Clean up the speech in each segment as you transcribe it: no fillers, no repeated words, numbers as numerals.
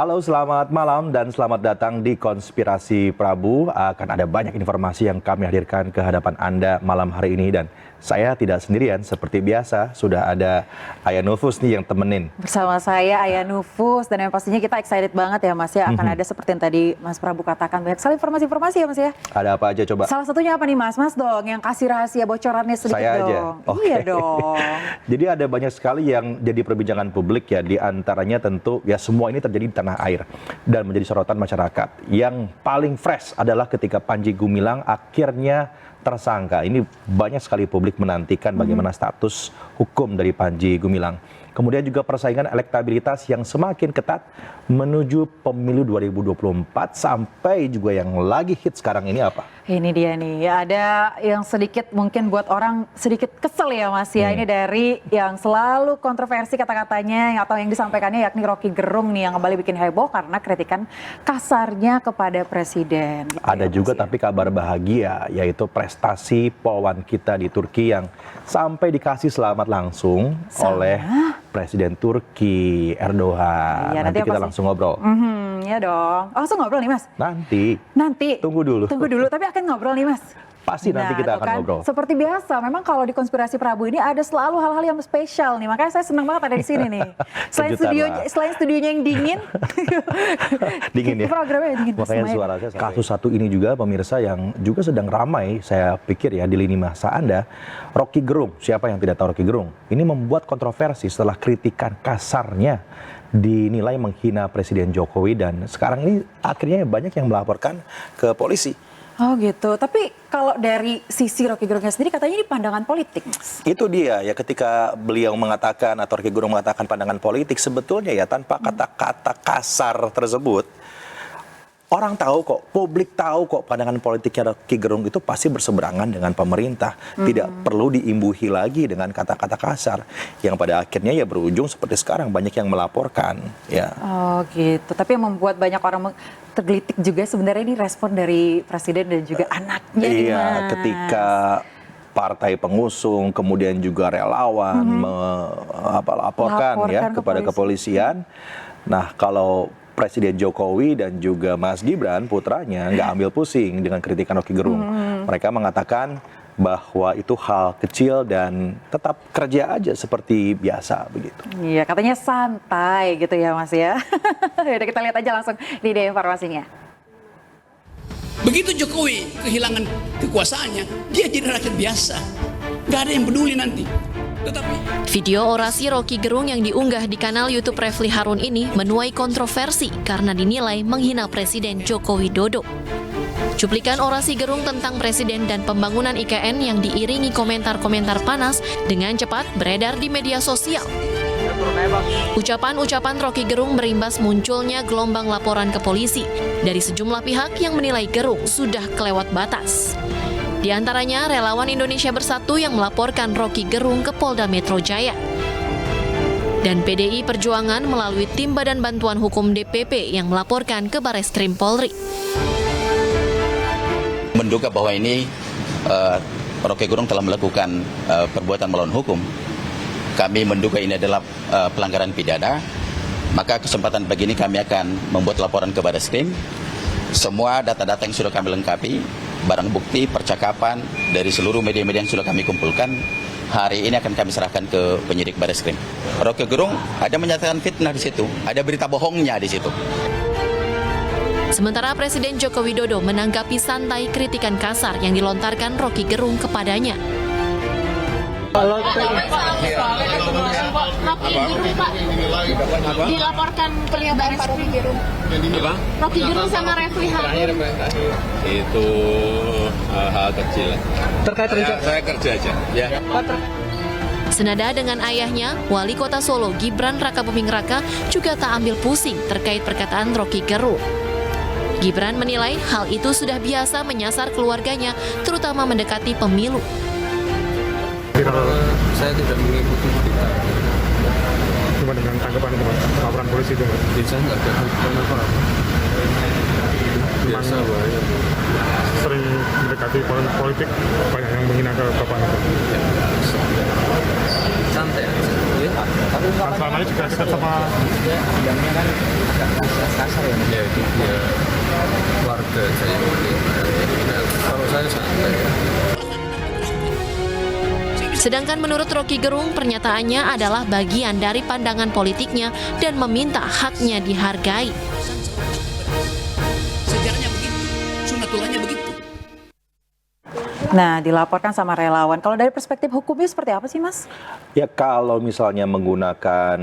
Halo, selamat malam dan selamat datang di Konspirasi Prabu. Akan ada banyak informasi yang kami hadirkan ke hadapan Anda malam hari ini. Dan saya tidak sendirian, seperti biasa sudah ada Ayah Nufus nih yang temenin. Bersama saya Ayah Nufus, dan yang pastinya kita excited banget ya Mas ya. Akan ada seperti yang tadi Mas Prabu katakan, banyak sekali informasi-informasi ya Mas ya. Ada apa aja coba? Salah satunya apa nih Mas? Mas dong yang kasih rahasia bocorannya sedikit Saya aja. dong. Okay. Iya dong. Jadi ada banyak sekali yang jadi perbincangan publik ya. Di antaranya tentu ya semua ini terjadi di tanah air dan menjadi sorotan masyarakat. Yang paling fresh adalah ketika Panji Gumilang akhirnya tersangka. Ini banyak sekali publik menantikan bagaimana status hukum dari Panji Gumilang. Kemudian juga persaingan elektabilitas yang semakin ketat menuju pemilu 2024 sampai juga yang lagi hit sekarang ini apa? Ini dia nih, ada yang sedikit mungkin buat orang sedikit kesel ya Mas ya. Ini dari yang selalu kontroversi kata-katanya atau yang disampaikannya, yakni Rocky Gerung nih yang kembali bikin heboh karena kritikan kasarnya kepada presiden. Gitu ada ya, juga Mas, tapi kabar bahagia, yaitu prestasi polwan kita di Turki yang sampai dikasih selamat langsung oleh Presiden Turki Erdogan. Iya, nanti kita langsung ngobrol. Ya dong. Oh, langsung ngobrol nih Mas? Nanti. Tunggu dulu. Tapi akan ngobrol nih Mas. Pasti nanti kita akan ngobrol. Seperti biasa, memang kalau di Konspirasi Prabu ini ada selalu hal-hal yang spesial nih. Makanya saya senang banget ada di sini nih. Selain studionya yang dingin. Dingin ya? Programnya yang dingin. Makanya suara saya. Kasus satu ini juga pemirsa yang juga sedang ramai, saya pikir ya di lini masa Anda. Rocky Gerung, siapa yang tidak tahu Rocky Gerung? Ini membuat kontroversi setelah kritikan kasarnya dinilai menghina Presiden Jokowi, dan sekarang ini akhirnya banyak yang melaporkan ke polisi. Oh gitu, tapi kalau dari sisi Rocky Gerungnya sendiri katanya ini pandangan politik, Mas. Itu dia ya, ketika beliau mengatakan atau Rocky Gerung mengatakan pandangan politik, sebetulnya ya tanpa kata-kata kasar tersebut, orang tahu kok, publik tahu kok pandangan politiknya Rocky Gerung itu pasti berseberangan dengan pemerintah. Tidak perlu diimbuhi lagi dengan kata-kata kasar, yang pada akhirnya ya berujung seperti sekarang banyak yang melaporkan ya. Oh gitu, tapi yang membuat banyak orang tergelitik juga sebenarnya ini respon dari presiden dan juga anaknya. Iya, ketika partai pengusung kemudian juga relawan melaporkan ya kepada kepolisian. Nah, kalau Presiden Jokowi dan juga Mas Gibran putranya nggak ambil pusing dengan kritikan Rocky Gerung. Mereka mengatakan bahwa itu hal kecil dan tetap kerja aja seperti biasa begitu. Iya, katanya santai gitu ya Mas ya. Yaudah kita lihat aja langsung di informasinya. Begitu Jokowi kehilangan kekuasaannya, dia jadi rakyat biasa. Gak ada yang peduli nanti. Video orasi Rocky Gerung yang diunggah di kanal YouTube Refli Harun ini menuai kontroversi karena dinilai menghina Presiden Joko Widodo. Cuplikan orasi Gerung tentang Presiden dan pembangunan IKN yang diiringi komentar-komentar panas dengan cepat beredar di media sosial. Ucapan-ucapan Rocky Gerung berimbas munculnya gelombang laporan ke polisi dari sejumlah pihak yang menilai Gerung sudah kelewat batas. Di antaranya relawan Indonesia Bersatu yang melaporkan Rocky Gerung ke Polda Metro Jaya. Dan PDI Perjuangan melalui Tim Badan Bantuan Hukum DPP yang melaporkan ke Bareskrim Polri. Menduga bahwa ini Rocky Gerung telah melakukan perbuatan melawan hukum. Kami menduga ini adalah pelanggaran pidana. Maka kesempatan begini kami akan membuat laporan ke Bareskrim. Semua data-data yang sudah kami lengkapi, barang bukti, percakapan dari seluruh media-media yang sudah kami kumpulkan, hari ini akan kami serahkan ke penyidik Bareskrim. Rocky Gerung ada menyatakan fitnah di situ, ada berita bohongnya di situ. Sementara Presiden Joko Widodo menanggapi santai kritikan kasar yang dilontarkan Rocky Gerung kepadanya. Rocky Gerung Pak, dilaporkan ke Rocky Gerung. Rocky Gerung sama Refli Harun. Itu hal kecil. Terkait rencana saya kerja aja. Ya. Senada dengan ayahnya, Wali Kota Solo Gibran Rakabuming Raka juga tak ambil pusing terkait perkataan Rocky Gerung. Gibran menilai hal itu sudah biasa menyasar keluarganya, terutama mendekati pemilu. Saya tidak mengikuti berita. Cuma dengan tanggapan itu Mas, laporan polisi itu Mas? Saya nggak ada apa-apa. Biasa banyak. Sering mendekati politik, banyak yang menghina ke Bapak itu. Santai. Kan selama ini juga dekat sama itu saya kalau saya santai. Sedangkan menurut Rocky Gerung, pernyataannya adalah bagian dari pandangan politiknya dan meminta haknya dihargai. Sejarahnya begitu, sunatullahnya begitu. Nah, dilaporkan sama relawan. Kalau dari perspektif hukumnya seperti apa sih, Mas? Ya kalau misalnya menggunakan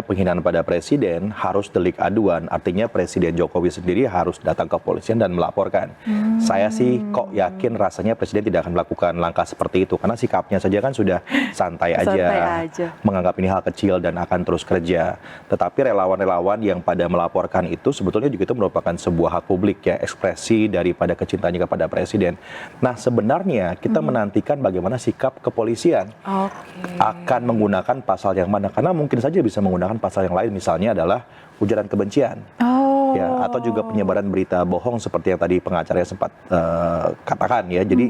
penghinaan pada presiden harus delik aduan, artinya Presiden Jokowi sendiri harus datang ke kepolisian dan melaporkan. Saya sih kok yakin rasanya presiden tidak akan melakukan langkah seperti itu karena sikapnya saja kan sudah santai aja, menganggap ini hal kecil dan akan terus kerja. Tetapi relawan-relawan yang pada melaporkan itu sebetulnya juga itu merupakan sebuah hak publik ya, ekspresi daripada kecintaannya kepada presiden. Nah sebenarnya kita menantikan bagaimana sikap kepolisian akan menggunakan pasal yang mana, karena mungkin saja bisa menggunakan pasal yang lain, misalnya adalah ujaran kebencian. Ya, atau juga penyebaran berita bohong seperti yang tadi pengacaranya sempat katakan ya. Jadi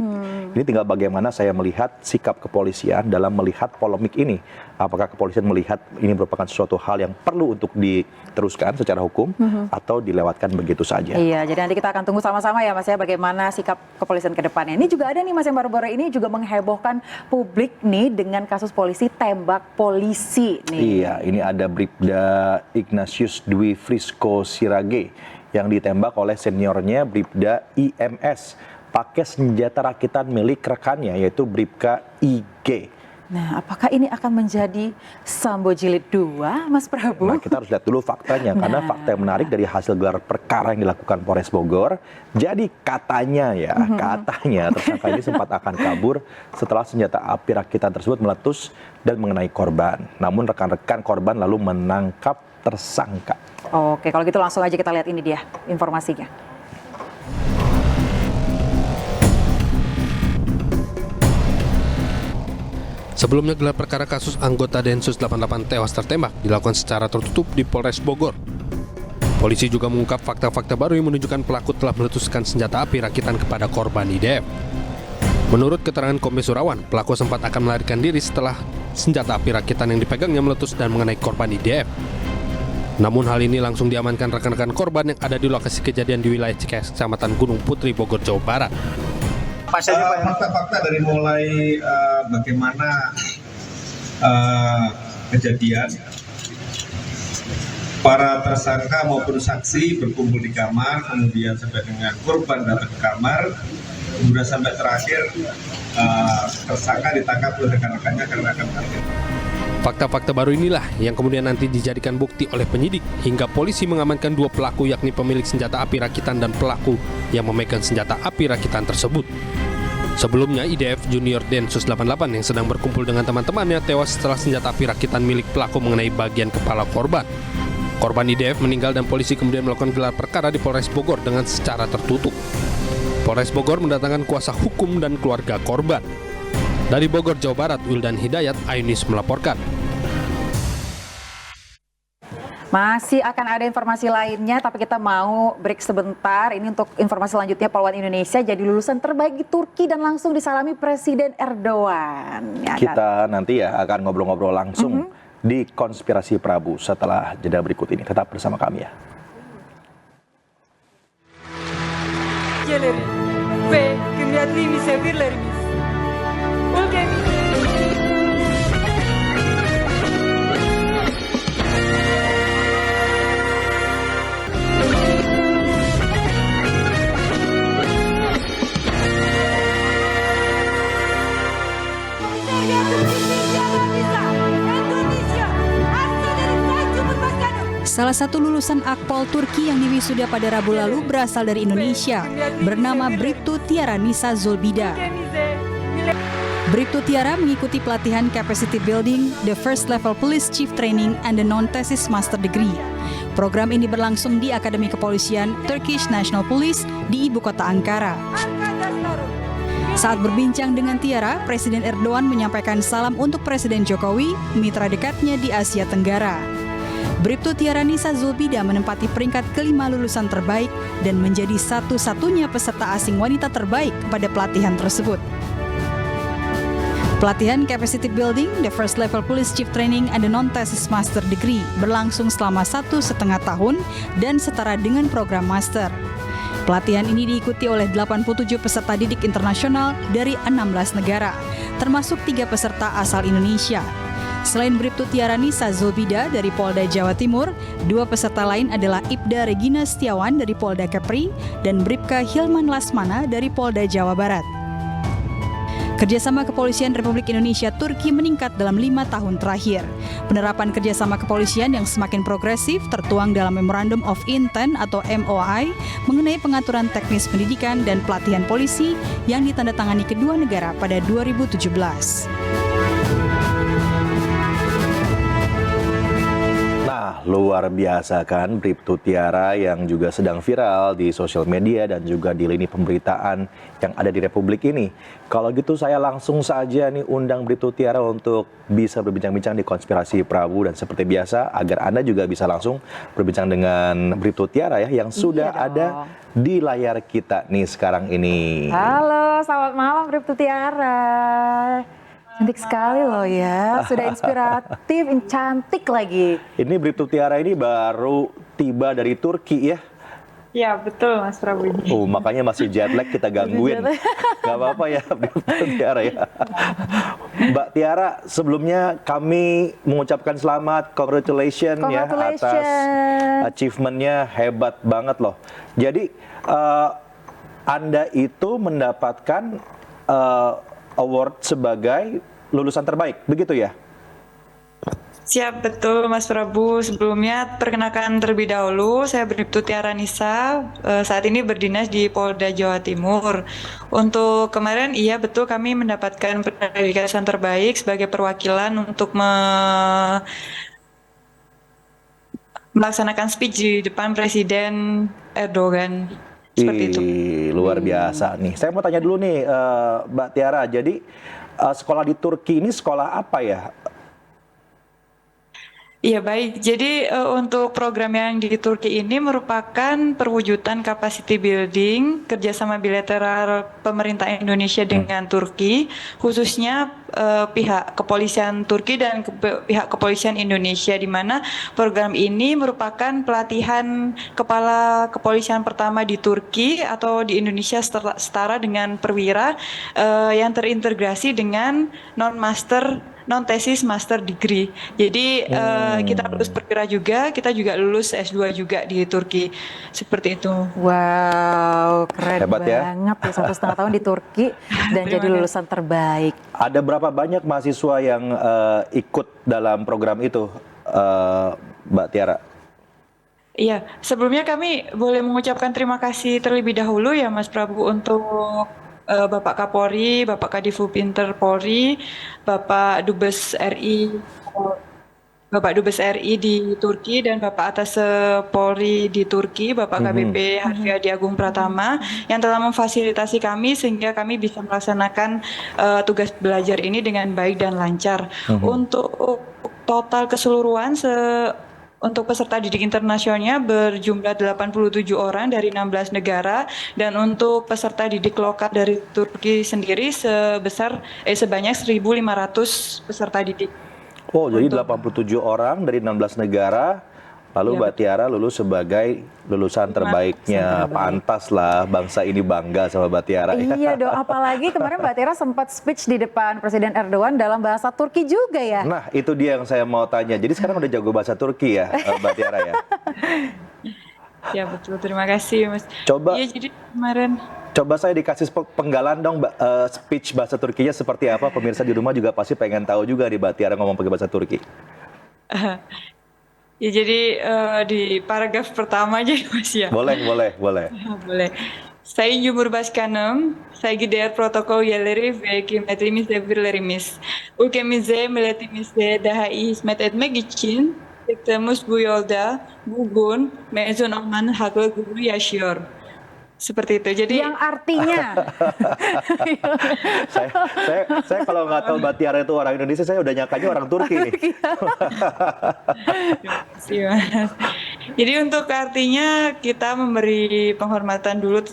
ini tinggal bagaimana saya melihat sikap kepolisian dalam melihat polemik ini. Apakah kepolisian melihat ini merupakan sesuatu hal yang perlu untuk diteruskan secara hukum atau dilewatkan begitu saja. Iya, jadi nanti kita akan tunggu sama-sama ya Mas ya bagaimana sikap kepolisian ke depannya. Ini juga ada nih Mas yang baru-baru ini juga menghebohkan publik nih dengan kasus polisi tembak polisi nih. Iya, ini ada Bribda Ignatius Dwi Frisco Sirage yang ditembak oleh seniornya Bribda IMS pakai senjata rakitan milik rekannya yaitu Bribka IG. Nah, apakah ini akan menjadi Sambo Jilid 2, Mas Prabu? Nah, kita harus lihat dulu faktanya, karena fakta yang menarik dari hasil gelar perkara yang dilakukan Polres Bogor. Jadi katanya tersangka ini sempat akan kabur setelah senjata api rakitan tersebut meletus dan mengenai korban. Namun rekan-rekan korban lalu menangkap tersangka. Oke, kalau gitu langsung aja kita lihat ini dia informasinya. Sebelumnya gelar perkara kasus anggota Densus 88 tewas tertembak dilakukan secara tertutup di Polres Bogor. Polisi juga mengungkap fakta-fakta baru yang menunjukkan pelaku telah meletuskan senjata api rakitan kepada korban IDF. Menurut keterangan Kombes Surawan, pelaku sempat akan melarikan diri setelah senjata api rakitan yang dipegangnya meletus dan mengenai korban IDF. Namun hal ini langsung diamankan rekan-rekan korban yang ada di lokasi kejadian di wilayah Cikeas, Kecamatan Gunung Putri, Bogor, Jawa Barat. Fakta-fakta dari mulai bagaimana kejadian, para tersangka maupun saksi berkumpul di kamar, kemudian sampai dengan korban datang ke kamar, kemudian sampai terakhir tersangka ditangkap oleh rekan-rekannya karena akan target. Fakta-fakta baru inilah yang kemudian nanti dijadikan bukti oleh penyidik hingga polisi mengamankan dua pelaku yakni pemilik senjata api rakitan dan pelaku yang memegang senjata api rakitan tersebut. Sebelumnya IDF Junior Densus 88 yang sedang berkumpul dengan teman-temannya tewas setelah senjata api rakitan milik pelaku mengenai bagian kepala korban. Korban IDF meninggal dan polisi kemudian melakukan gelar perkara di Polres Bogor dengan secara tertutup. Polres Bogor mendatangkan kuasa hukum dan keluarga korban. Dari Bogor, Jawa Barat, Wildan Hidayat, Ayunis melaporkan. Masih akan ada informasi lainnya, tapi kita mau break sebentar. Ini untuk informasi selanjutnya, Poluan Indonesia jadi lulusan terbaik di Turki dan langsung disalami Presiden Erdogan. Ya, kita nanti ya akan ngobrol-ngobrol langsung di Konspirasi Prabu setelah jeda berikut ini. Tetap bersama kami ya. Salah satu lulusan Akpol Turki yang diwisuda pada Rabu lalu berasal dari Indonesia, bernama Bribtu Tiara Nisa Zulbida. Bribtu Tiara mengikuti pelatihan Capacity Building, the First Level Police Chief Training, and the Non-Thesis Master Degree. Program ini berlangsung di Akademi Kepolisian Turkish National Police di ibu kota Ankara. Saat berbincang dengan Tiara, Presiden Erdogan menyampaikan salam untuk Presiden Jokowi, mitra dekatnya di Asia Tenggara. Bribtu Tiara Nisa Zulbida menempati peringkat kelima lulusan terbaik dan menjadi satu-satunya peserta asing wanita terbaik pada pelatihan tersebut. Pelatihan Capacity Building, the First Level Police Chief Training, and the Non-Thesis Master Degree berlangsung selama 1,5 tahun dan setara dengan program master. Pelatihan ini diikuti oleh 87 peserta didik internasional dari 16 negara, termasuk 3 peserta asal Indonesia. Selain Bribtu Tiara Nisa Zulbida dari Polda Jawa Timur, 2 peserta lain adalah Ibda Regina Setiawan dari Polda Kepri dan Bribka Hilman Lasmana dari Polda Jawa Barat. Kerjasama Kepolisian Republik Indonesia Turki meningkat dalam 5 tahun terakhir. Penerapan kerjasama kepolisian yang semakin progresif tertuang dalam Memorandum of Intent atau MOI mengenai pengaturan teknis pendidikan dan pelatihan polisi yang ditandatangani kedua negara pada 2017. Luar biasa kan Bribtu Tiara yang juga sedang viral di sosial media dan juga di lini pemberitaan yang ada di Republik ini. Kalau gitu saya langsung saja nih undang Bribtu Tiara untuk bisa berbincang-bincang di Konspirasi Prabu, dan seperti biasa agar Anda juga bisa langsung berbincang dengan Bribtu Tiara ya yang sudah ada di layar kita nih sekarang ini. Halo, selamat malam Bribtu Tiara. Cantik sekali loh ya, sudah inspiratif, cantik lagi. Ini Bribtu Tiara ini baru tiba dari Turki ya? Ya betul Mas Prabu. Makanya masih jet lag kita gangguin. Gak apa-apa ya Bribtu Tiara ya. Mbak Tiara, sebelumnya kami mengucapkan selamat, congratulations ya atas achievement-nya, hebat banget loh. Jadi Anda itu mendapatkan award sebagai lulusan terbaik, begitu ya? Siap, betul Mas Prabu. Sebelumnya perkenalkan terlebih dahulu, saya Bribtu Tiara Nisa, saat ini berdinas di Polda Jawa Timur. Untuk kemarin, iya betul kami mendapatkan predikat terbaik sebagai perwakilan untuk melaksanakan speech di depan Presiden Erdogan. Seperti itu. Luar biasa nih. Saya mau tanya dulu nih Mbak Tiara, jadi sekolah di Turki ini sekolah apa ya? Iya baik, jadi untuk program yang di Turki ini merupakan perwujudan capacity building kerjasama bilateral pemerintah Indonesia dengan Turki, khususnya pihak kepolisian Turki dan pihak kepolisian Indonesia, di mana program ini merupakan pelatihan kepala kepolisian pertama di Turki atau di Indonesia setara dengan perwira yang terintegrasi dengan non-tesis master degree. Jadi kita lulus perwira juga, kita juga lulus S2 juga di Turki. Seperti itu. Wow, keren Hebat banget ya, 1,5 tahun di Turki dan jadi lulusan terbaik. Ada berapa banyak mahasiswa yang ikut dalam program itu, Mbak Tiara? Iya, sebelumnya kami boleh mengucapkan terima kasih terlebih dahulu ya Mas Prabu untuk Bapak Kapolri, Bapak Kadifu Pinter Polri, Bapak Dubes RI di Turki dan Bapak Atas Polri di Turki, Bapak KBP Harfi Adi Agung Pratama yang telah memfasilitasi kami sehingga kami bisa melaksanakan tugas belajar ini dengan baik dan lancar. Untuk total keseluruhan untuk peserta didik internasionalnya berjumlah 87 orang dari 16 negara, dan untuk peserta didik lokal dari Turki sendiri sebanyak 1.500 peserta didik. Oh, jadi 87 orang dari 16 negara, lalu Mbak Tiara lulus sebagai lulusan terbaiknya. Pantas lah bangsa ini bangga sama Mbak Tiara. Iya dong, apalagi kemarin Mbak Tiara sempat speech di depan Presiden Erdogan dalam bahasa Turki juga ya. Nah, itu dia yang saya mau tanya. Jadi sekarang udah jago bahasa Turki ya, Mbak Tiara ya? Ya betul, terima kasih Mas. Coba. Iya, jadi kemarin. Coba saya dikasih penggalan dong, Mbak, speech bahasa Turkinya seperti apa? Pemirsa di rumah juga pasti pengen tahu juga nih Mbak Tiara ngomong pakai bahasa Turki. Ya jadi di paragraf pertama aja Mas ya. Boleh. Boleh. Sayın Cumhurbaşkanım, saygıdeğer protokol üyeleri ve kıymetli misafirlerimiz, ülkemize, milletimize daha iyi hizmet etmek için çıktığımız bu yolda bugün mezun olmanın haklı gurur yaşıyor. Seperti itu. Jadi yang artinya saya kalau nggak tahu Mbak Tiara itu orang Indonesia, saya udah nyangkanya orang Turki nih. Terima kasih Mas. Jadi untuk artinya kita memberi penghormatan dulu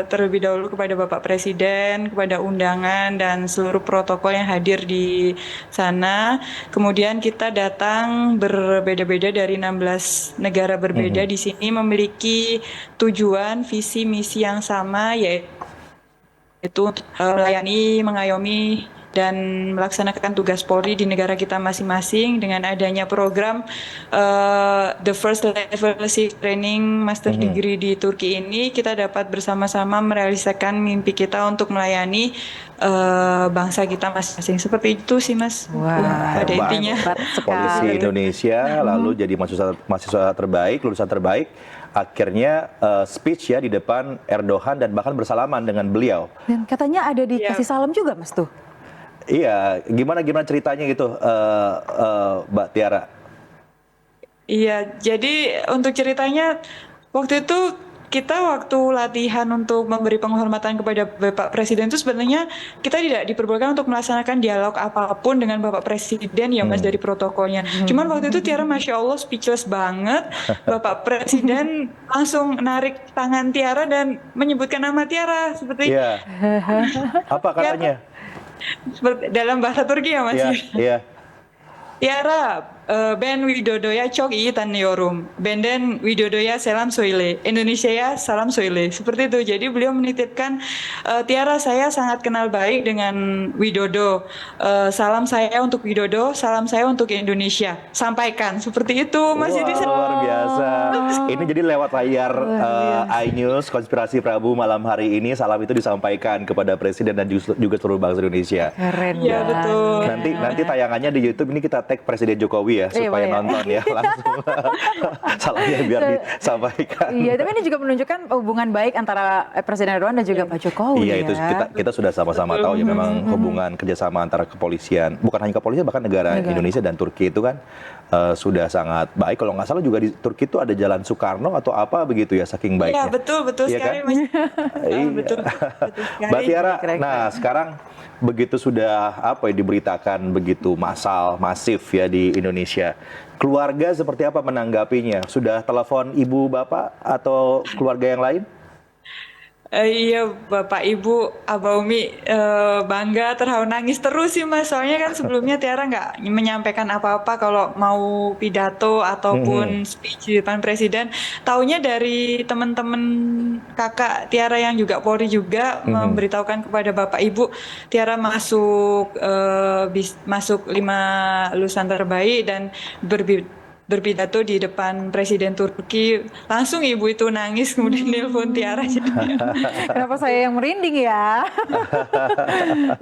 terlebih dahulu kepada Bapak Presiden, kepada undangan dan seluruh protokol yang hadir di sana. Kemudian kita datang berbeda-beda dari 16 negara berbeda di sini memiliki tujuan, visi, misi yang sama, yaitu melayani, mengayomi dan melaksanakan tugas Polri di negara kita masing-masing. Dengan adanya program The First Level Chief Training Master Degree di Turki ini, kita dapat bersama-sama merealisasikan mimpi kita untuk melayani bangsa kita masing-masing. Seperti itu sih Mas. Pada intinya. Polisi Indonesia lalu jadi mahasiswa terbaik, lulusan terbaik. Akhirnya speech ya di depan Erdogan dan bahkan bersalaman dengan beliau. Dan katanya ada dikasih salam juga Mas tuh. Iya, gimana ceritanya gitu, Mbak Tiara? Iya, jadi untuk ceritanya waktu itu kita waktu latihan untuk memberi penghormatan kepada Bapak Presiden itu sebenarnya kita tidak diperbolehkan untuk melaksanakan dialog apapun dengan Bapak Presiden ya Mas dari protokolnya. Cuman waktu itu Tiara Masya Allah speechless banget. Bapak Presiden langsung narik tangan Tiara dan menyebutkan nama Tiara seperti Apa katanya? Dalam bahasa Turki ya Mas? Iya. Tiara, ben Widodo'ya çok iyi tanıyorum. Benden Widodo'ya selam söyle. Indonesia'ya salam söyle. Seperti itu. Jadi beliau menitipkan, Tiara saya sangat kenal baik dengan Widodo. Salam saya untuk Widodo, salam saya untuk Indonesia. Sampaikan. Seperti itu Mas. Wah, Jadi luar biasa. Ini jadi lewat layar iNews Konspirasi Prabu malam hari ini salam itu disampaikan kepada Presiden dan juga seluruh bangsa Indonesia. Keren. Iya betul. Nanti tayangannya di YouTube ini kita tag Presiden Jokowi ya supaya nonton ya langsung salamnya biar disampaikan. Iya, tapi ini juga menunjukkan hubungan baik antara Presiden Erdogan dan juga Pak Jokowi. Iya, itu kita sudah sama-sama tahu ya memang hubungan kerjasama antara kepolisian, bukan hanya kepolisian bahkan negara Indonesia dan Turki itu kan sudah sangat baik. Kalau nggak salah juga di Turki itu ada Jalan Soekarno atau apa begitu ya saking baiknya. Iya betul sekali kan? Mas. Betul sekali. Mbak Tiara, nah sekarang begitu sudah diberitakan begitu masif ya di Indonesia. Keluarga seperti apa menanggapinya? Sudah telepon ibu bapak atau keluarga yang lain? Iya Bapak Ibu, Abah Umi bangga, terharu, nangis terus sih Mas. Soalnya kan sebelumnya Tiara nggak menyampaikan apa-apa kalau mau pidato ataupun speech di depan Presiden. Taunya dari teman-teman kakak Tiara yang juga Polri juga memberitahukan kepada Bapak Ibu, Tiara masuk 5 lulusan terbaik dan berpidato di depan Presiden Turki. Langsung ibu itu nangis kemudian nelpon Tiara. Kenapa saya yang merinding ya?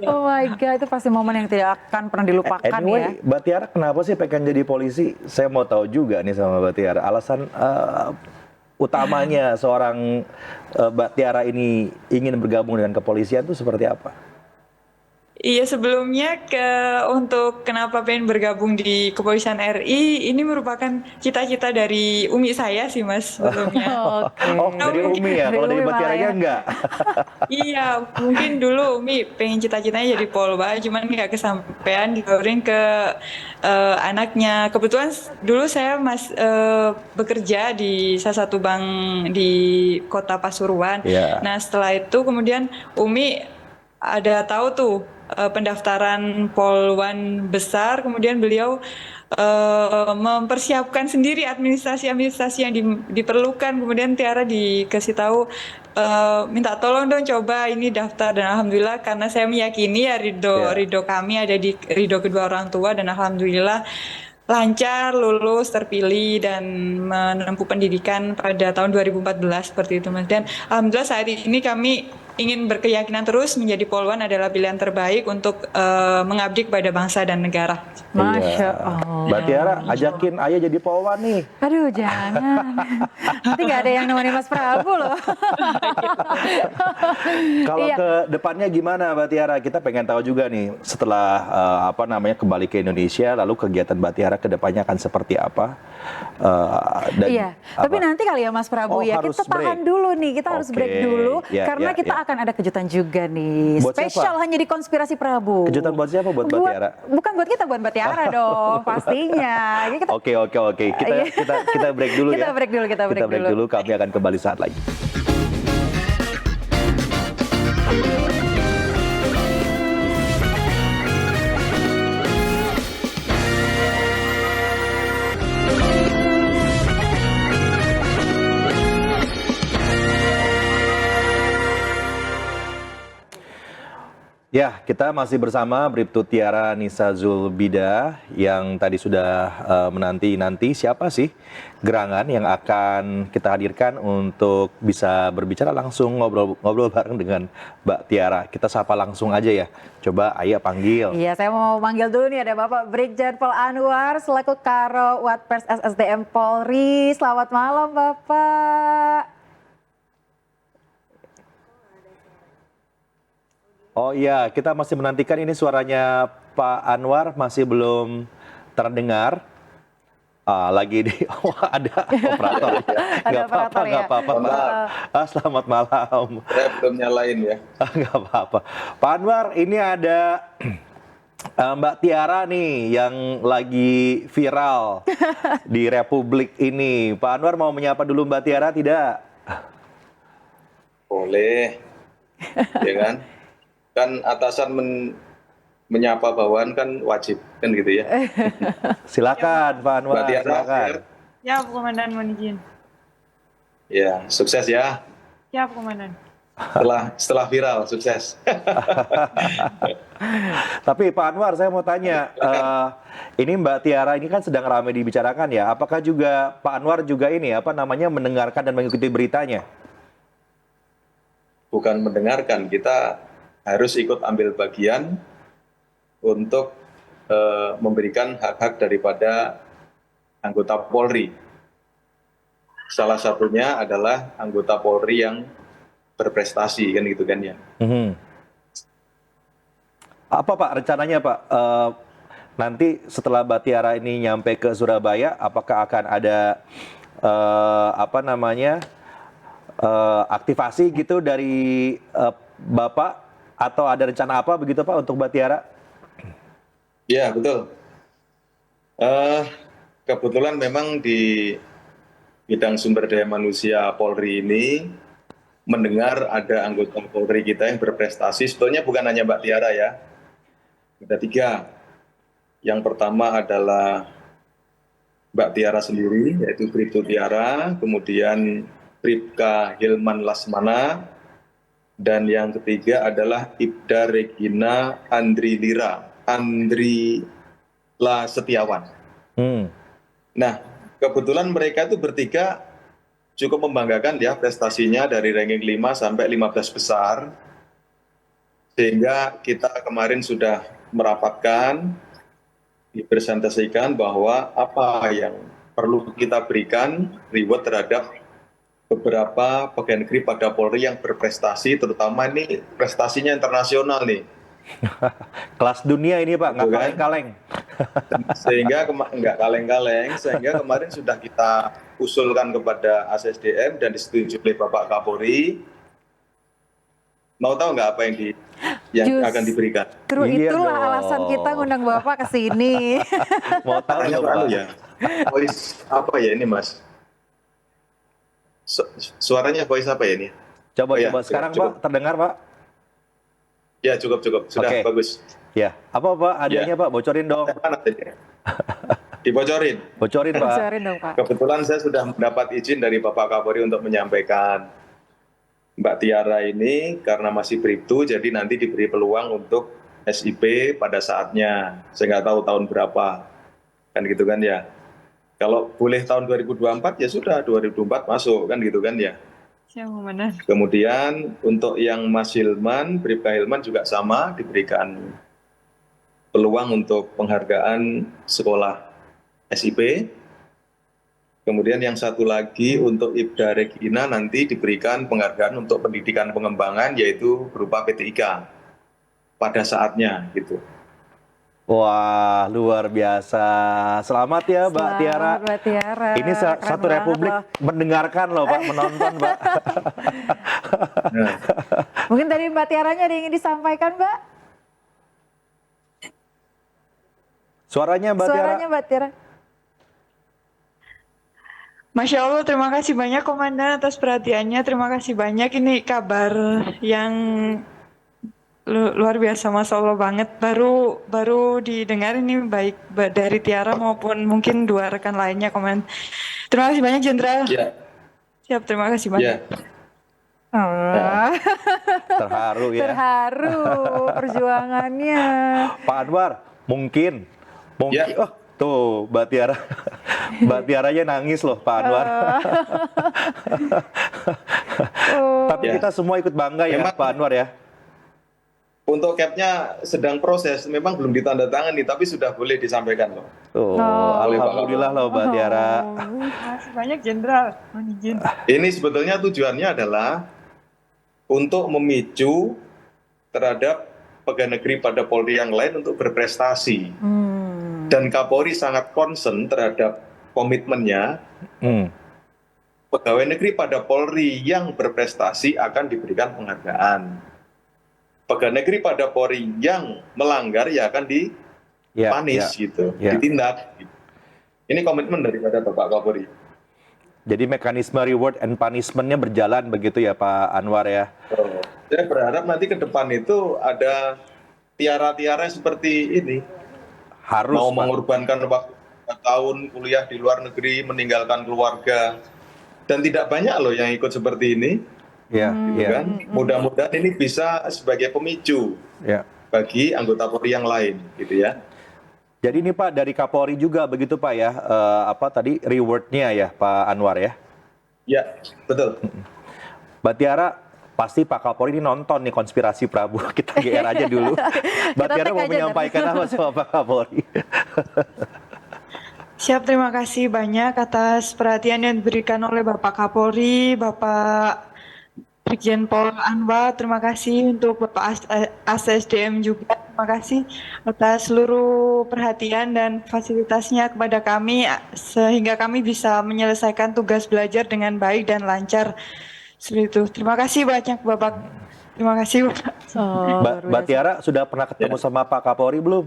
Oh my God, itu pasti momen yang tidak akan pernah dilupakan anyway, ya. Mbak Tiara kenapa sih pengen jadi polisi? Saya mau tahu juga nih sama Mbak Tiara. Alasan utamanya seorang Mbak Tiara ini ingin bergabung dengan kepolisian itu seperti apa? Iya, sebelumnya untuk kenapa pengen bergabung di Kepolisian RI, ini merupakan cita-cita dari Umi saya sih Mas sebelumnya. Dari Umi ya, kalau dari Mbak Tiaranya enggak? Iya, mungkin dulu Umi pengen cita-citanya jadi Polwa, cuman nggak kesampaian, ditawarin ke anaknya. Kebetulan dulu saya bekerja di salah satu bank di kota Pasuruan. Nah setelah itu kemudian Umi ada tahu tuh pendaftaran Polwan besar, kemudian beliau mempersiapkan sendiri administrasi yang diperlukan. Kemudian Tiara dikasih tahu minta tolong dong coba ini daftar, dan alhamdulillah karena saya meyakini ya ridho kami ada di ridho kedua orang tua, dan alhamdulillah lancar, lulus, terpilih, dan menempuh pendidikan pada tahun 2014 seperti itu Mas. Dan alhamdulillah saat ini kami ingin berkeyakinan terus menjadi Polwan adalah pilihan terbaik untuk mengabdi kepada bangsa dan negara. Masya Allah. Mbak Tiara, ajakin ayah jadi Polwan nih. Aduh jangan. Nanti nggak ada yang nemenin Mas Prabu loh. Kalau ke depannya gimana Mbak Tiara? Kita pengen tahu juga nih setelah kembali ke Indonesia, lalu kegiatan Mbak Tiara ke depannya akan seperti apa? Tapi nanti kali ya Mas Prabu kita tahan dulu nih, kita harus break dulu karena kita akan ada kejutan juga nih. Spesial hanya di Konspirasi Prabu. Kejutan buat siapa? Buat Mbak Tiara? Bukan buat kita, buat Mbak Tiara dong. Pasti kalinya. Ini kita Oke. Kita break dulu ya. Kita break dulu. Kami akan kembali saat lagi. Ya, kita masih bersama Bribtu Tiara Nisa Zulbida yang tadi sudah menanti siapa sih gerangan yang akan kita hadirkan untuk bisa berbicara langsung, ngobrol bareng dengan Mbak Tiara. Kita sapa langsung aja ya. Coba Ayah panggil. Iya, saya mau manggil dulu nih, ada Bapak Brigjen Pol Anwar selaku Karo Watpers SSDM Polri. Selamat malam Bapak. Oh iya, kita masih menantikan ini suaranya Pak Anwar masih belum terdengar. Lagi di ada operator ya. Nggak apa-apa. Selamat malam. Saya belum nyalain ya. Nggak apa-apa. Pak Anwar, ini ada Mbak Tiara nih yang lagi viral di Republik ini. Pak Anwar mau menyapa dulu Mbak Tiara tidak? Boleh, ya kan? Kan atasan menyapa bawahan kan wajib kan gitu ya. Silakan Pak Anwar, silakan. Siap, Komandan, mohon izin. Ya, sukses ya. Siap, Komandan. Setelah viral, sukses. Tapi Pak Anwar, saya mau tanya, ini Mbak Tiara ini kan sedang ramai dibicarakan ya. Apakah juga Pak Anwar juga ini mendengarkan dan mengikuti beritanya? Bukan mendengarkan, kita harus ikut ambil bagian untuk memberikan hak-hak daripada anggota Polri. Salah satunya adalah anggota Polri yang berprestasi kan gitu kan ya. Apa Pak rencananya Pak? Nanti setelah Mbak Tiara ini nyampe ke Surabaya, apakah akan ada aktivasi gitu dari Bapak? Atau ada rencana apa begitu Pak untuk Mbak Tiara? Ya betul. Kebetulan memang di bidang sumber daya manusia Polri ini mendengar ada anggota Polri kita yang berprestasi. Sebetulnya bukan hanya Mbak Tiara ya. Ada 3. Yang pertama adalah Mbak Tiara sendiri, yaitu Bribtu Tiara, kemudian Bribka Hilman Lasmana, dan yang ketiga adalah Ibda Regina Andrila Setiawan. Nah, kebetulan mereka itu bertiga cukup membanggakan ya prestasinya dari ranking 5 sampai 15 besar. Sehingga kita kemarin sudah merapatkan, dipresentasikan bahwa apa yang perlu kita berikan reward terhadap beberapa pegawai negeri pada Polri yang berprestasi, terutama ini prestasinya internasional nih. Kelas dunia ini Pak, nggak kaleng-kaleng. Sehingga nggak kaleng-kaleng, sehingga kemarin sudah kita usulkan kepada ASSDM dan disetujui oleh Bapak Kapolri. Mau tahu nggak apa yang akan diberikan? Itulah alasan kita ngundang Bapak ke sini. Mau tahu nggak Pak? Ya. Apa ya ini Mas? Suaranya voice apa ya ini? Coba sekarang cukup. Pak, terdengar Pak? Ya cukup, sudah bagus. Ya, apa Pak adanya Pak? Bocorin dong. Dibocorin. Bocorin Pak. Bocorin dong Pak. Kebetulan saya sudah mendapat izin dari Bapak Kapolri untuk menyampaikan Mbak Tiara ini karena masih Bribtu, jadi nanti diberi peluang untuk SIP pada saatnya. Saya nggak tahu tahun berapa, kan gitu kan ya. Kalau boleh tahun 2024 ya sudah 2024 masuk kan gitu kan ya. Kemudian untuk yang Mas Hilman, Bribka Hilman juga sama diberikan peluang untuk penghargaan sekolah SIP. Kemudian yang satu lagi untuk Ibda Regina nanti diberikan penghargaan untuk pendidikan pengembangan yaitu berupa PTIK pada saatnya gitu. Wah, luar biasa. Selamat ya Mbak Tiara. Mbak Tiara. Ini satu Republik mendengarkan loh Pak, menonton Pak. Mungkin tadi Mbak Tiaranya ada yang ingin disampaikan Mbak? Suaranya Mbak Tiara. Suaranya Mbak Tiara. Masya Allah, terima kasih banyak Komandan atas perhatiannya. Terima kasih banyak. Ini kabar yang luar biasa, Masya Allah banget. Baru didengar ini baik dari Tiara maupun mungkin dua rekan lainnya, Komandan. Terima kasih banyak, Jenderal. Ya. Siap, terima kasih banyak. Ya. Terharu ya. Terharu perjuangannya. Pak Anwar, mungkin. Ya. Oh, tuh Mbak Tiara. Mbak Tiaranya nangis loh Pak Anwar. Tapi Ya. kita semua ikut bangga ya Memang- Pak Anwar ya. Untuk capnya sedang proses, memang belum ditandatangani, tapi sudah boleh disampaikan loh. Oh, alhamdulillah loh Mbak Tiara. Terima kasih banyak, Jenderal. Mohon izin. Ini sebetulnya tujuannya adalah untuk memicu terhadap pegawai negeri pada Polri yang lain untuk berprestasi. Dan Kapolri sangat concern terhadap komitmennya. Pegawai negeri pada Polri yang berprestasi akan diberikan penghargaan. Pegawai negeri pada Polri yang melanggar ya akan dipanis gitu, ditindak. Ini komitmen daripada Bapak Kapolri. Jadi mekanisme reward and punishment-nya berjalan begitu ya Pak Anwar ya. Saya berharap nanti ke depan itu ada tiara-tiara seperti ini. Harus mau Pak. mengorbankan waktu 2 tahun kuliah di luar negeri, meninggalkan keluarga. Dan tidak banyak loh yang ikut seperti ini. Ya, Kan? Mudah-mudahan ini bisa sebagai pemicu bagi anggota Polri yang lain, gitu ya. Jadi ini Pak dari Kapolri juga begitu Pak ya, apa tadi reward-nya ya Pak Anwar ya? Ya, betul. Mbak Tiara, pasti Pak Kapolri ini nonton nih konspirasi Prabu. Kita GR aja dulu. Mbak Tiara mau menyampaikan apa sama Pak Kapolri? Siap, terima kasih banyak atas perhatian yang diberikan oleh Bapak Kapolri, Bapak Brigjen Pol Anwar, terima kasih untuk Bapak ASDM juga, terima kasih atas seluruh perhatian dan fasilitasnya kepada kami sehingga kami bisa menyelesaikan tugas belajar dengan baik dan lancar. Seperti itu. Terima kasih banyak Bapak. Terima kasih Bapak. Mbak Tiara sudah pernah ketemu sama Pak Kapolri belum?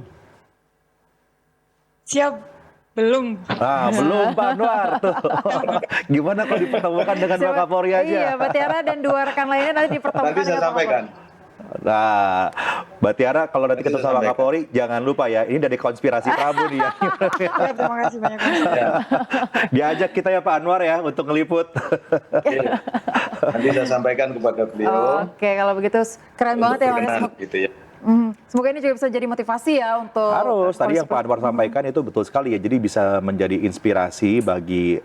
Siap. Belum. Belum Pak Anwar tuh. Gimana kalau dipertemukan dengan Pak Kapolri aja? Iya, Mbak Tiara dan dua rekan lainnya nanti dipertemukan Nanti saya dengan Pak sampaikan. Nah, Mbak Tiara kalau nanti ketemu sama Kapolri jangan lupa ya, ini dari konspirasi Prabu nih ya. Terima kasih banyak. Diajak kita ya Pak Anwar ya untuk ngeliput. Nanti saya sampaikan kepada beliau. Oke, kalau begitu keren banget ya Mas. Gitu ya. Semoga ini juga bisa jadi motivasi ya untuk Harus, tadi yang Pak Anwar sampaikan itu betul sekali ya. Jadi bisa menjadi inspirasi bagi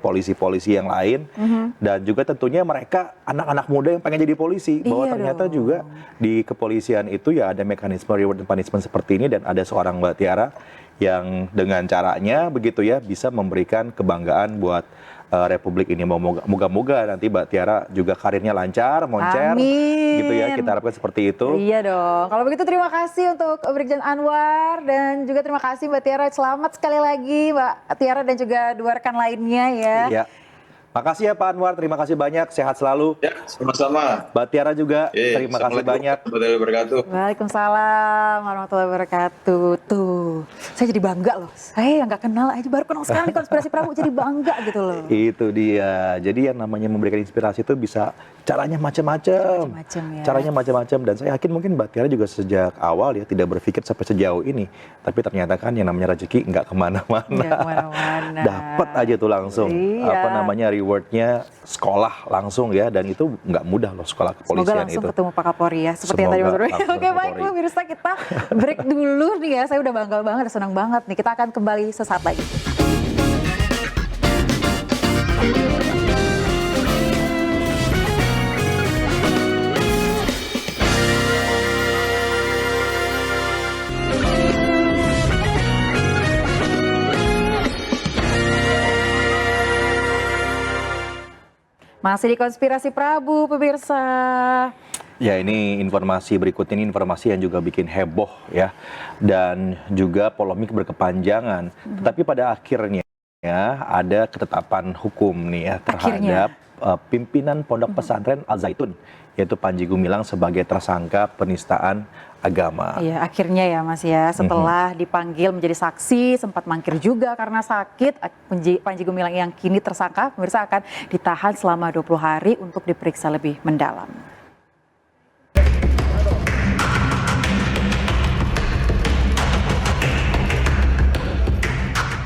polisi-polisi yang lain dan juga tentunya mereka anak-anak muda yang pengen jadi polisi bahwa ternyata juga di kepolisian itu ya ada mekanisme reward and punishment seperti ini dan ada seorang Mbak Tiara yang dengan caranya begitu ya bisa memberikan kebanggaan buat Republik ini. Moga-moga nanti Mbak Tiara juga karirnya lancar, moncer, gitu ya. Kita harapkan seperti itu. Iya dong. Kalau begitu terima kasih untuk Brigjen Anwar dan juga terima kasih Mbak Tiara. Selamat sekali lagi Mbak Tiara dan juga dua rekan lainnya ya. Iya. Makasih ya Pak Anwar, terima kasih banyak, sehat selalu. Ya, sama-sama. Mbak Tiara juga, terima kasih banyak. Warahmatullahi wabarakatuh. Waalaikumsalam warahmatullahi wabarakatuh. Tuh, saya jadi bangga loh. Saya yang nggak kenal aja, baru kenal sekarang di Konspirasi Prabu jadi bangga gitu loh. Itu dia. Jadi yang namanya memberikan inspirasi itu bisa caranya macam-macam. Caranya macam-macam dan saya yakin mungkin Mbak Tiara juga sejak awal ya tidak berpikir sampai sejauh ini. Tapi ternyata kan yang namanya rezeki nggak kemana-mana. Dapat aja tuh langsung. Apa namanya rewardnya sekolah langsung ya dan itu nggak mudah loh sekolah kepolisian. Semoga langsung itu. ketemu Pak Kapolri ya seperti yang tadi Mas Bro. Oke baik Bu Mirsa, kita break dulu nih ya. Saya udah bangga banget, senang banget nih. Kita akan kembali sesaat lagi. Masih di Konspirasi Prabu, pemirsa. Ya ini informasi berikut ini informasi yang juga bikin heboh ya dan juga polemik berkepanjangan. Tetapi pada akhirnya ya ada ketetapan hukum nih ya terhadap pimpinan Pondok Pesantren Al Zaitun, yaitu Panji Gumilang sebagai tersangka penistaan agama. Iya, akhirnya ya Mas ya, setelah dipanggil menjadi saksi, sempat mangkir juga karena sakit, Panji Gumilang yang kini tersangka, pemirsa akan ditahan selama 20 hari untuk diperiksa lebih mendalam.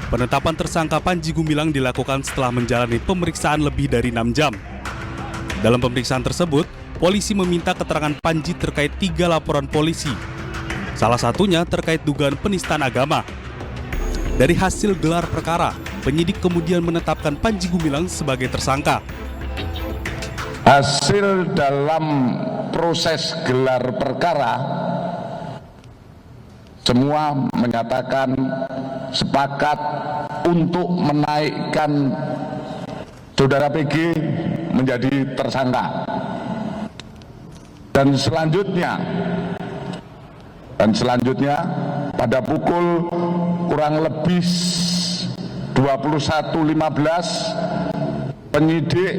Penetapan tersangka Panji Gumilang dilakukan setelah menjalani pemeriksaan lebih dari 6 jam. Dalam pemeriksaan tersebut, polisi meminta keterangan Panji terkait 3 laporan polisi. Salah satunya terkait dugaan penistaan agama. Dari hasil gelar perkara, penyidik kemudian menetapkan Panji Gumilang sebagai tersangka. Hasil dalam proses gelar perkara, semua menyatakan sepakat untuk menaikkan saudara PG menjadi tersangka. Dan selanjutnya pada pukul kurang lebih 21.15 penyidik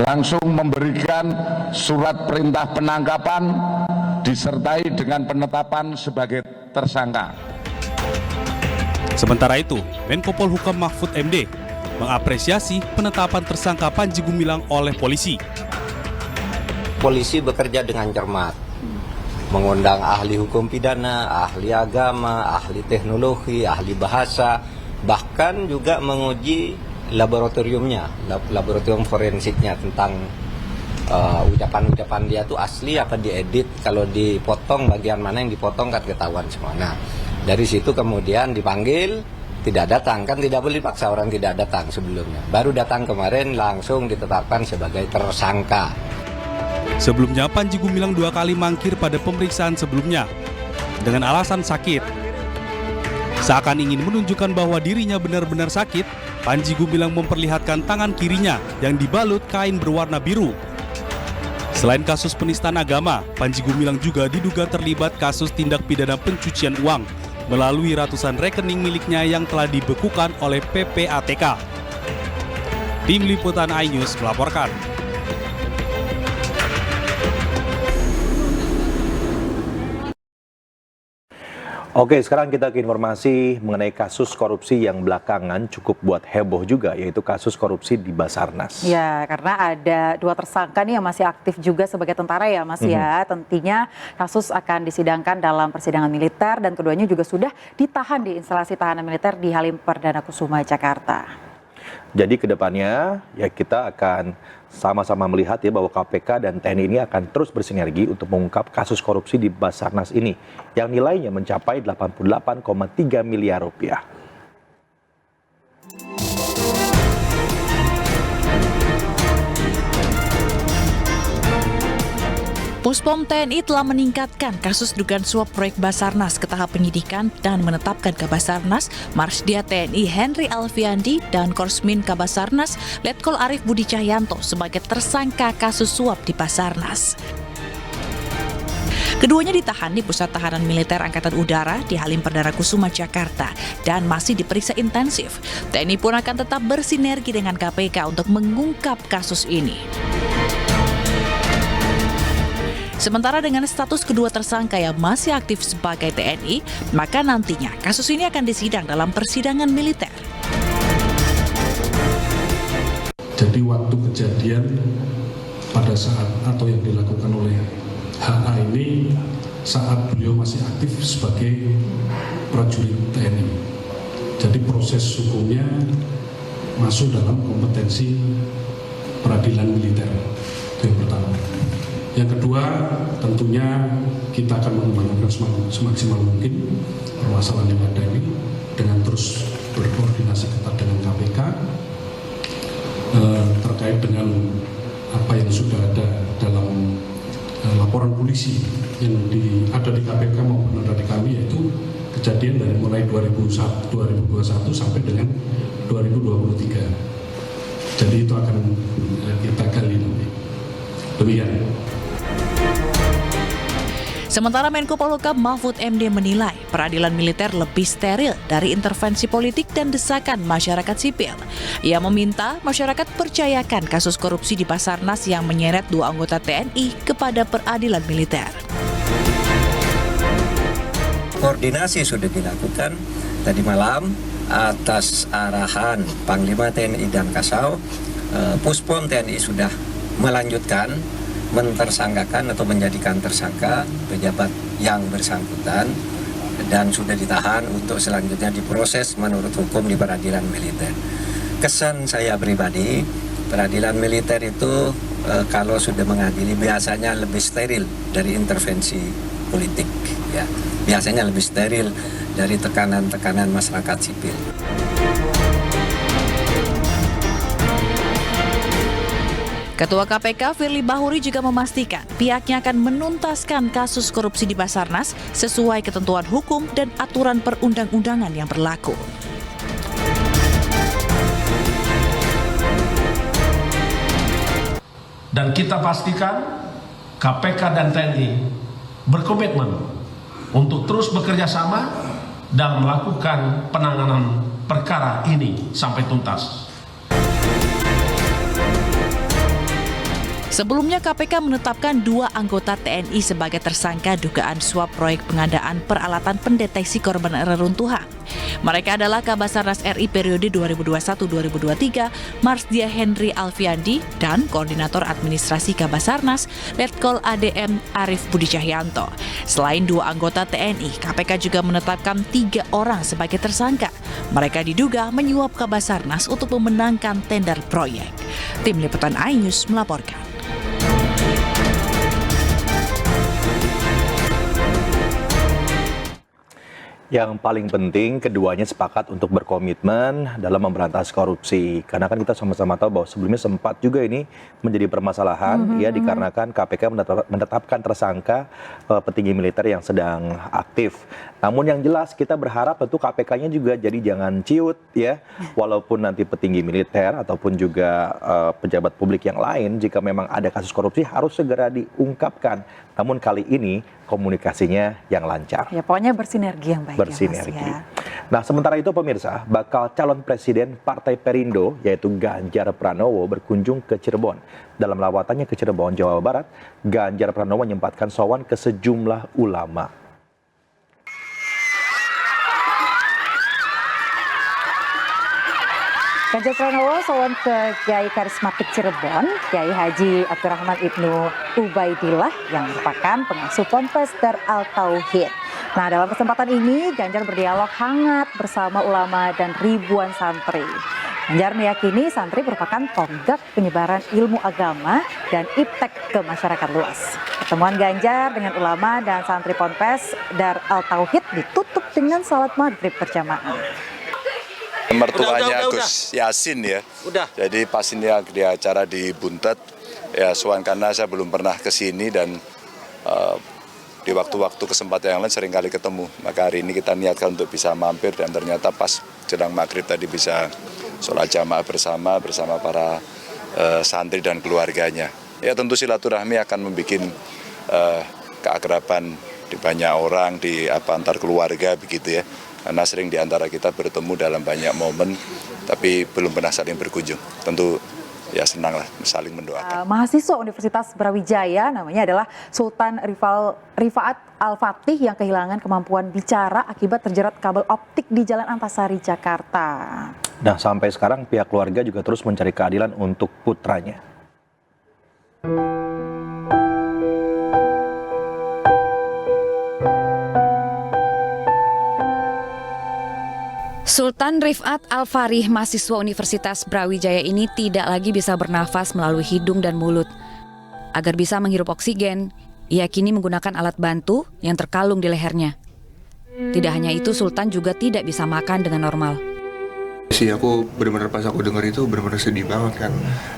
langsung memberikan surat perintah penangkapan disertai dengan penetapan sebagai tersangka. Sementara itu, Menko Polhukam Mahfud MD mengapresiasi penetapan tersangka Panji Gumilang oleh polisi. Polisi bekerja dengan cermat, mengundang ahli hukum pidana, ahli agama, ahli teknologi, ahli bahasa, bahkan juga menguji laboratoriumnya, laboratorium forensiknya tentang ucapan-ucapan dia itu asli apa diedit, kalau dipotong bagian mana yang dipotong kan ketahuan semua. Nah, dari situ kemudian dipanggil, tidak datang, kan tidak boleh dipaksa orang tidak datang sebelumnya. Baru datang kemarin langsung ditetapkan sebagai tersangka. Sebelumnya Panji Gumilang 2 kali mangkir pada pemeriksaan sebelumnya dengan alasan sakit. Seakan ingin menunjukkan bahwa dirinya benar-benar sakit, Panji Gumilang memperlihatkan tangan kirinya yang dibalut kain berwarna biru. Selain kasus penistaan agama, Panji Gumilang juga diduga terlibat kasus tindak pidana pencucian uang melalui ratusan rekening miliknya yang telah dibekukan oleh PPATK. Tim Liputan iNews melaporkan. Oke, sekarang kita ke informasi mengenai kasus korupsi yang belakangan cukup buat heboh juga, yaitu kasus korupsi di Basarnas. Ya, karena ada 2 tersangka nih yang masih aktif juga sebagai tentara ya Mas ya. Tentunya kasus akan disidangkan dalam persidangan militer dan keduanya juga sudah ditahan di instalasi tahanan militer di Halim Perdana Kusuma, Jakarta. Jadi kedepannya ya kita akan sama-sama melihat ya bahwa KPK dan TNI ini akan terus bersinergi untuk mengungkap kasus korupsi di Basarnas ini yang nilainya mencapai 88,3 miliar rupiah. Puspom TNI telah meningkatkan kasus dugaan suap proyek Basarnas ke tahap penyidikan dan menetapkan Kabasarnas, Marsdia TNI Henry Alfiandi dan Korsmin Kabasarnas, Letkol Arif Budi Cahyanto sebagai tersangka kasus suap di Basarnas. Keduanya ditahan di Pusat Tahanan Militer Angkatan Udara di Halim Perdana Kusuma, Jakarta dan masih diperiksa intensif. TNI pun akan tetap bersinergi dengan KPK untuk mengungkap kasus ini. Sementara dengan status kedua tersangka yang masih aktif sebagai TNI, maka nantinya kasus ini akan disidang dalam persidangan militer. Jadi waktu kejadian pada saat atau yang dilakukan oleh HA ini saat beliau masih aktif sebagai prajurit TNI. Jadi proses hukumnya masuk dalam kompetensi peradilan militer. Itu yang pertama. Yang kedua, tentunya kita akan mengembangkan semaksimal mungkin permasalahan yang ada ini dengan terus berkoordinasi ketat dengan KPK terkait dengan apa yang sudah ada dalam laporan polisi yang ada di KPK maupun ada di kami, yaitu kejadian dari mulai 2021 sampai dengan 2023. Jadi itu akan kita gali nanti. Demikian. Sementara Menko Polhukam Mahfud MD menilai peradilan militer lebih steril dari intervensi politik dan desakan masyarakat sipil. Ia meminta masyarakat percayakan kasus korupsi di Basarnas yang menyeret 2 anggota TNI kepada peradilan militer. Koordinasi sudah dilakukan tadi malam atas arahan Panglima TNI dan Kasau. Puspom TNI sudah melanjutkan mentersangkakan atau menjadikan tersangka pejabat yang bersangkutan dan sudah ditahan untuk selanjutnya diproses menurut hukum di peradilan militer. Kesan saya pribadi, peradilan militer itu kalau sudah mengadili biasanya lebih steril dari intervensi politik, ya. Biasanya lebih steril dari tekanan-tekanan masyarakat sipil. Ketua KPK Firly Bahuri juga memastikan pihaknya akan menuntaskan kasus korupsi di Basarnas sesuai ketentuan hukum dan aturan perundang-undangan yang berlaku. Dan kita pastikan KPK dan TNI berkomitmen untuk terus bekerja sama dalam melakukan penanganan perkara ini sampai tuntas. Sebelumnya KPK menetapkan 2 anggota TNI sebagai tersangka dugaan suap proyek pengadaan peralatan pendeteksi korban reruntuhan. Mereka adalah Kabasarnas RI periode 2021-2023, Marsdia Henry Alfiandi, dan Koordinator Administrasi Kabasarnas, Letkol ADM Arif Budi Cahyanto. Selain 2 anggota TNI, KPK juga menetapkan 3 orang sebagai tersangka. Mereka diduga menyuap Kabasarnas untuk memenangkan tender proyek. Tim Liputan iNews melaporkan. Yang paling penting, keduanya sepakat untuk berkomitmen dalam memberantas korupsi. Karena kan kita sama-sama tahu bahwa sebelumnya sempat juga ini menjadi permasalahan, ya dikarenakan KPK menetapkan tersangka petinggi militer yang sedang aktif. Namun yang jelas kita berharap tentu KPK-nya juga jadi jangan ciut, ya. Walaupun nanti petinggi militer ataupun juga pejabat publik yang lain, jika memang ada kasus korupsi harus segera diungkapkan. Namun kali ini komunikasinya yang lancar. Ya pokoknya bersinergi yang baik. Bersinergi. Ya, Mas, ya. Nah, sementara itu pemirsa, bakal calon presiden Partai Perindo yaitu Ganjar Pranowo berkunjung ke Cirebon. Dalam lawatannya ke Cirebon, Jawa Barat, Ganjar Pranowo menyempatkan sowan ke sejumlah ulama. Ganjar Pranowo sowan ke Kiai Karismatik Cirebon, Kiai Haji Abdurrahman Ibnu Ubaidillah yang merupakan pengasuh Ponpes Dar Al-Tauhid. Nah, dalam kesempatan ini Ganjar berdialog hangat bersama ulama dan ribuan santri. Ganjar meyakini santri merupakan tonggak penyebaran ilmu agama dan iptek ke masyarakat luas. Pertemuan Ganjar dengan ulama dan santri Ponpes Dar Al-Tauhid ditutup dengan salat maghrib berjamaah. Mertuanya Gus Yasin ya. Jadi pas ini di acara di Buntet ya sowan karena saya belum pernah ke sini dan di waktu-waktu kesempatan yang lain sering kali ketemu. Maka hari ini kita niatkan untuk bisa mampir dan ternyata pas jelang maghrib tadi bisa sholat jamaah bersama para santri dan keluarganya. Ya tentu silaturahmi akan membuat keakraban di banyak orang di antar keluarga begitu ya. Karena sering di antara kita bertemu dalam banyak momen, tapi belum pernah saling berkunjung. Tentu ya senang lah saling mendoakan. Mahasiswa Universitas Brawijaya namanya adalah Sultan Rifaat Al-Fatih yang kehilangan kemampuan bicara akibat terjerat kabel optik di Jalan Antasari, Jakarta. Nah, sampai sekarang pihak keluarga juga terus mencari keadilan untuk putranya. Sultan Rifaat Al-Farih, mahasiswa Universitas Brawijaya ini tidak lagi bisa bernafas melalui hidung dan mulut. Agar bisa menghirup oksigen, ia kini menggunakan alat bantu yang terkalung di lehernya. Tidak hanya itu, Sultan juga tidak bisa makan dengan normal. Aku benar-benar pas aku denger itu benar-benar sedih banget kan.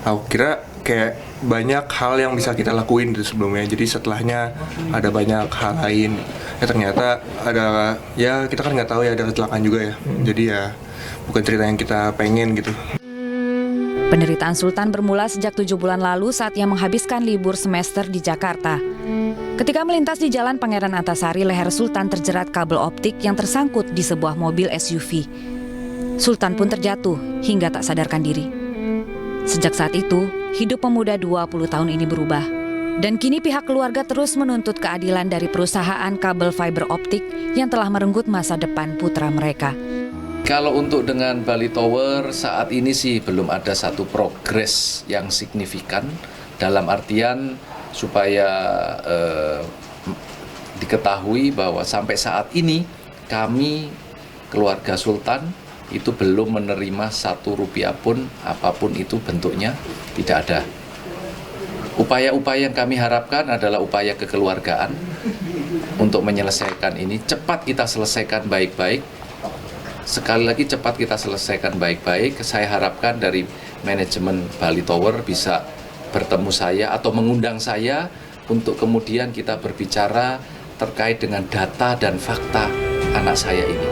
Aku kira kayak banyak hal yang bisa kita lakuin gitu sebelumnya. Jadi setelahnya ada banyak hal lain. Ya ternyata ada, ya kita kan nggak tahu ya ada kecelakaan juga ya. Jadi ya bukan cerita yang kita pengen gitu. Penderitaan Sultan bermula sejak 7 bulan lalu saat ia menghabiskan libur semester di Jakarta. Ketika melintas di Jalan Pangeran Antasari, leher Sultan terjerat kabel optik yang tersangkut di sebuah mobil SUV. Sultan pun terjatuh hingga tak sadarkan diri. Sejak saat itu, hidup pemuda 20 tahun ini berubah. Dan kini pihak keluarga terus menuntut keadilan dari perusahaan kabel fiber optik yang telah merenggut masa depan putra mereka. Kalau untuk dengan Bali Tower saat ini sih belum ada satu progres yang signifikan, dalam artian supaya diketahui bahwa sampai saat ini kami keluarga Sultan itu belum menerima Rp1 pun, apapun itu bentuknya, tidak ada. Upaya-upaya yang kami harapkan adalah upaya kekeluargaan untuk menyelesaikan ini. Cepat kita selesaikan baik-baik. Sekali lagi cepat kita selesaikan baik-baik. Saya harapkan dari manajemen Bali Tower bisa bertemu saya atau mengundang saya untuk kemudian kita berbicara terkait dengan data dan fakta anak saya ini.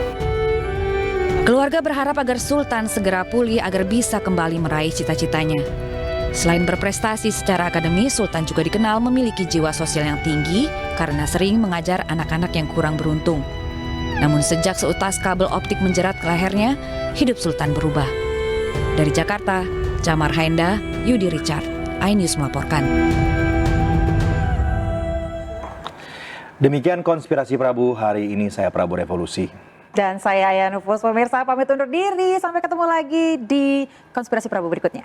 Keluarga berharap agar Sultan segera pulih agar bisa kembali meraih cita-citanya. Selain berprestasi secara akademis, Sultan juga dikenal memiliki jiwa sosial yang tinggi karena sering mengajar anak-anak yang kurang beruntung. Namun sejak seutas kabel optik menjerat ke lehernya, hidup Sultan berubah. Dari Jakarta, Jamar Haenda, Yudi Richard, iNews melaporkan. Demikian Konspirasi Prabu hari ini, saya Prabu Revolusi. Dan saya Ayah Nufus, pemirsa pamit undur diri. Sampai ketemu lagi di Konspirasi Prabu berikutnya.